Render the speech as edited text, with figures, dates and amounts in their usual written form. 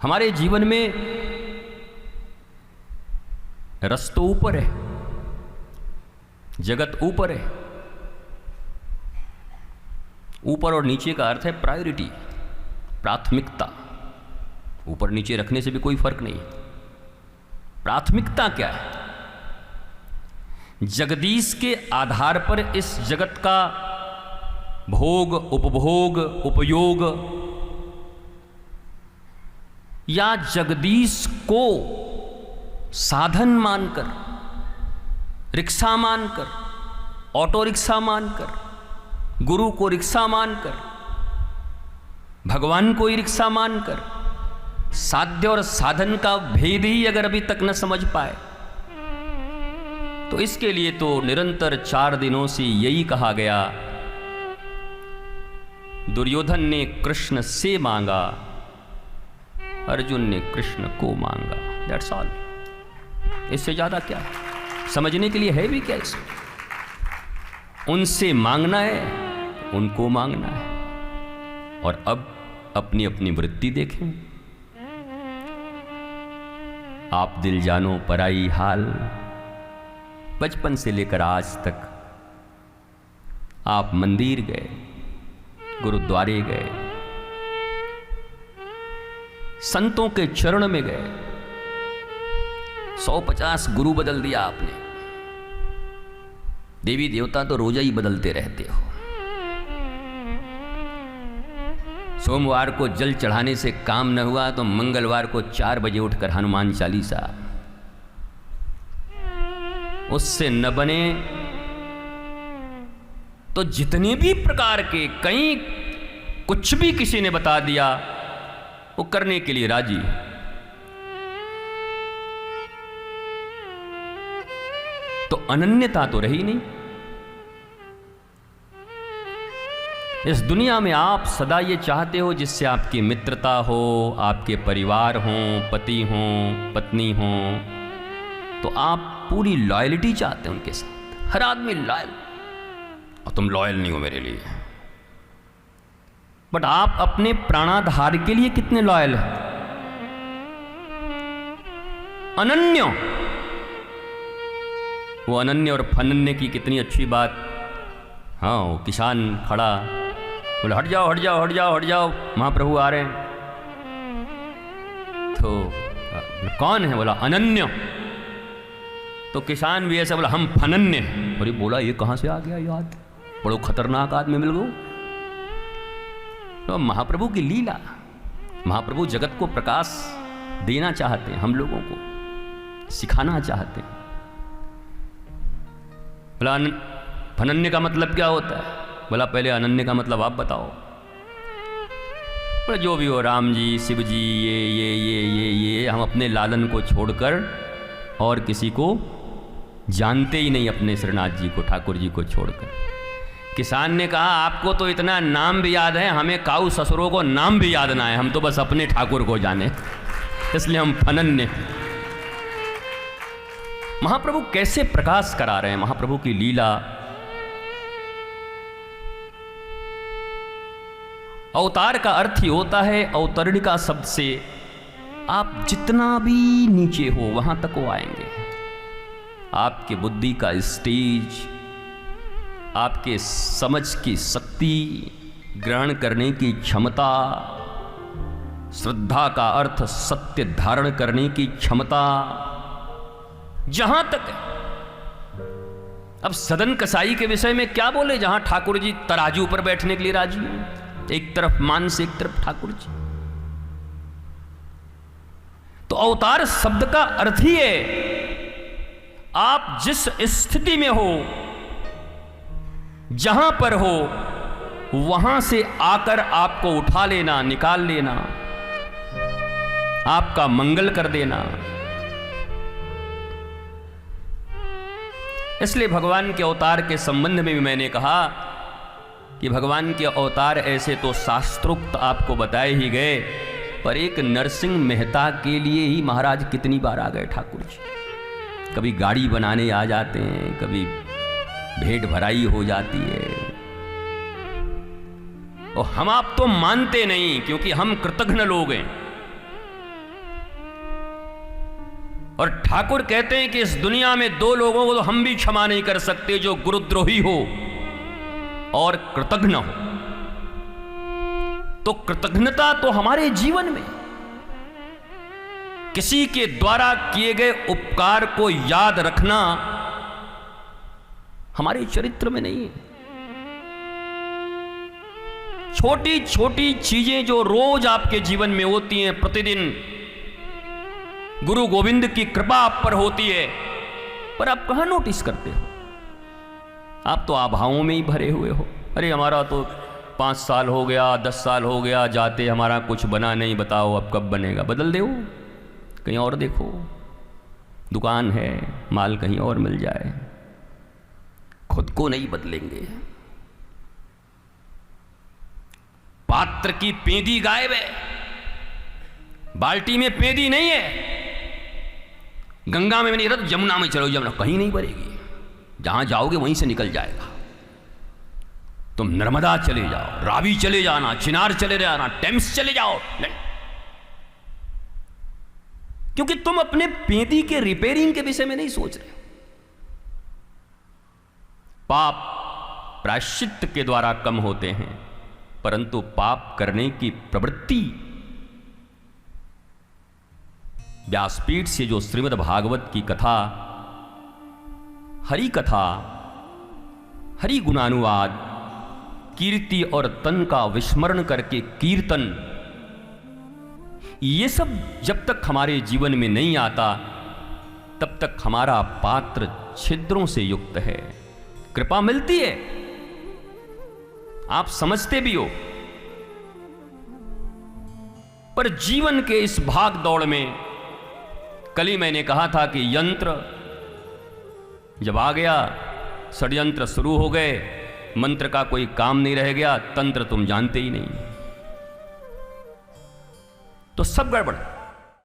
हमारे जीवन में रस तो ऊपर है, जगत ऊपर है। ऊपर और नीचे का अर्थ है प्रायोरिटी, प्राथमिकता। ऊपर नीचे रखने से भी कोई फर्क नहीं। प्राथमिकता क्या है? जगदीश के आधार पर इस जगत का भोग, उपभोग, उपयोग या जगदीश को साधन मानकर, रिक्शा मानकर, ऑटो रिक्शा मानकर, गुरु को रिक्शा मानकर, भगवान को ही रिक्शा मानकर, साध्य और साधन का भेद ही अगर अभी तक न समझ पाए, तो इसके लिए तो निरंतर 4 दिनों से यही कहा गया। दुर्योधन ने कृष्ण से मांगा, अर्जुन ने कृष्ण को मांगा। That's all. इससे ज्यादा क्या है? समझने के लिए है भी क्या इसमें? उनसे मांगना है, उनको मांगना है। और अब अपनी अपनी वृत्ति देखें। आप दिल जानो पराई हाल, बचपन से लेकर आज तक आप मंदिर गए, गुरुद्वारे गए, संतों के चरण में गए, 150 गुरु बदल दिया आपने। देवी देवता तो रोजा ही बदलते रहते हो। सोमवार को जल चढ़ाने से काम न हुआ तो मंगलवार को 4 बजे उठकर हनुमान चालीसा। उससे न बने तो जितने भी प्रकार के, कहीं कुछ भी किसी ने बता दिया वो करने के लिए राजी। तो अनन्यता तो रही नहीं। इस दुनिया में आप सदा ये चाहते हो जिससे आपकी मित्रता हो, आपके परिवार हों, पति हों, पत्नी हों, तो आप पूरी लॉयल्टी चाहते हैं उनके साथ। हर आदमी लॉयल, और तुम लॉयल नहीं हो मेरे लिए। बट आप अपने प्राणाधार के लिए कितने लॉयल हैं? अनन्य। वो अनन्य और फनन्य की कितनी अच्छी बात। हाँ, वो किसान खड़ा बोले हट जाओ हट जाओ हट जाओ हट जाओ, महाप्रभु आ रहे हैं। तो कौन है? बोला अनन्य। तो किसान भी ऐसा बोला हम फनन्य। अरे बोला ये कहाँ से आ गया याद? बड़ो खतरनाक आदमी मिल गो। तो महाप्रभु की लीला, महाप्रभु जगत को प्रकाश देना चाहते हैं, हम लोगों को सिखाना चाहते हैं। बोला फनन्य का मतलब क्या होता है? बोला पहले अनन्य का मतलब आप बताओ। बोला जो भी हो, राम जी, शिव जी, ये हम अपने लालन को छोड़कर और किसी को जानते ही नहीं, अपने श्रीनाथ जी को, ठाकुर जी को छोड़कर। किसान ने कहा आपको तो इतना नाम भी याद है, हमें काऊ ससुरों को नाम भी याद ना है, हम तो बस अपने ठाकुर को जाने, इसलिए हम फनन्य। महाप्रभु कैसे प्रकाश करा रहे हैं, महाप्रभु की लीला। अवतार का अर्थ ही होता है, अवतरणिका शब्द से आप जितना भी नीचे हो वहां तक वो आएंगे। आपके बुद्धि का स्टेज, आपके समझ की शक्ति, ग्रहण करने की क्षमता, श्रद्धा का अर्थ सत्य धारण करने की क्षमता, जहां तक है। अब सदन कसाई के विषय में क्या बोले, जहां ठाकुर जी तराजू पर बैठने के लिए राजी हैं, एक तरफ मान से एक तरफ ठाकुर जी। तो अवतार शब्द का अर्थ ही है आप जिस स्थिति में हो, जहां पर हो, वहां से आकर आपको उठा लेना, निकाल लेना, आपका मंगल कर देना। इसलिए भगवान के अवतार के संबंध में भी मैंने कहा कि भगवान के अवतार ऐसे तो शास्त्रोक्त आपको बताए ही गए, पर एक नरसिंह मेहता के लिए ही महाराज कितनी बार आ गए ठाकुर जी। कभी गाड़ी बनाने आ जाते हैं, कभी भेंट भराई हो जाती है, और हम आप तो मानते नहीं क्योंकि हम कृतघ्न लोग हैं। और ठाकुर कहते हैं कि इस दुनिया में दो लोगों को तो हम भी क्षमा नहीं कर सकते, जो गुरुद्रोही हो और कृतघ्न हो। तो कृतज्ञता तो हमारे जीवन में, किसी के द्वारा किए गए उपकार को याद रखना हमारे चरित्र में नहीं है। छोटी छोटी चीजें जो रोज आपके जीवन में होती हैं, प्रतिदिन गुरु गोविंद की कृपा आप पर होती है, पर आप कहां नोटिस करते हो? आप तो आभाओं में ही भरे हुए हो। अरे हमारा तो 5 साल हो गया, 10 साल हो गया जाते, हमारा कुछ बना नहीं, बताओ अब कब बनेगा? बदल दो, कहीं और देखो, दुकान है, माल कहीं और मिल जाए। खुद को नहीं बदलेंगे। पात्र की पेंदी गायब है, बाल्टी में पेंदी नहीं है। गंगा में नहीं रहा तो जमुना में चलो, जमुना कहीं नहीं भरेगी, जहां जाओगे वहीं से निकल जाएगा। तुम नर्मदा चले जाओ, रावी चले जाना, चिनार चले जाना, टेम्स चले जाओ, नहीं। क्योंकि तुम अपने पेंदी के रिपेयरिंग के विषय में नहीं सोच रहे। पाप प्रायश्चित के द्वारा कम होते हैं, परंतु पाप करने की प्रवृत्ति, व्यासपीठ से जो श्रीमद् भागवत की कथा, हरि कथा, हरि गुणानुवाद, कीर्ति और तन का विस्मरण करके कीर्तन, ये सब जब तक हमारे जीवन में नहीं आता तब तक हमारा पात्र छिद्रों से युक्त है। कृपा मिलती है, आप समझते भी हो, पर जीवन के इस भाग दौड़ में, कल ही मैंने कहा था कि यंत्र जब आ गया, षड्यंत्र शुरू हो गए, मंत्र का कोई काम नहीं रह गया, तंत्र तुम जानते ही नहीं, तो सब गड़बड़।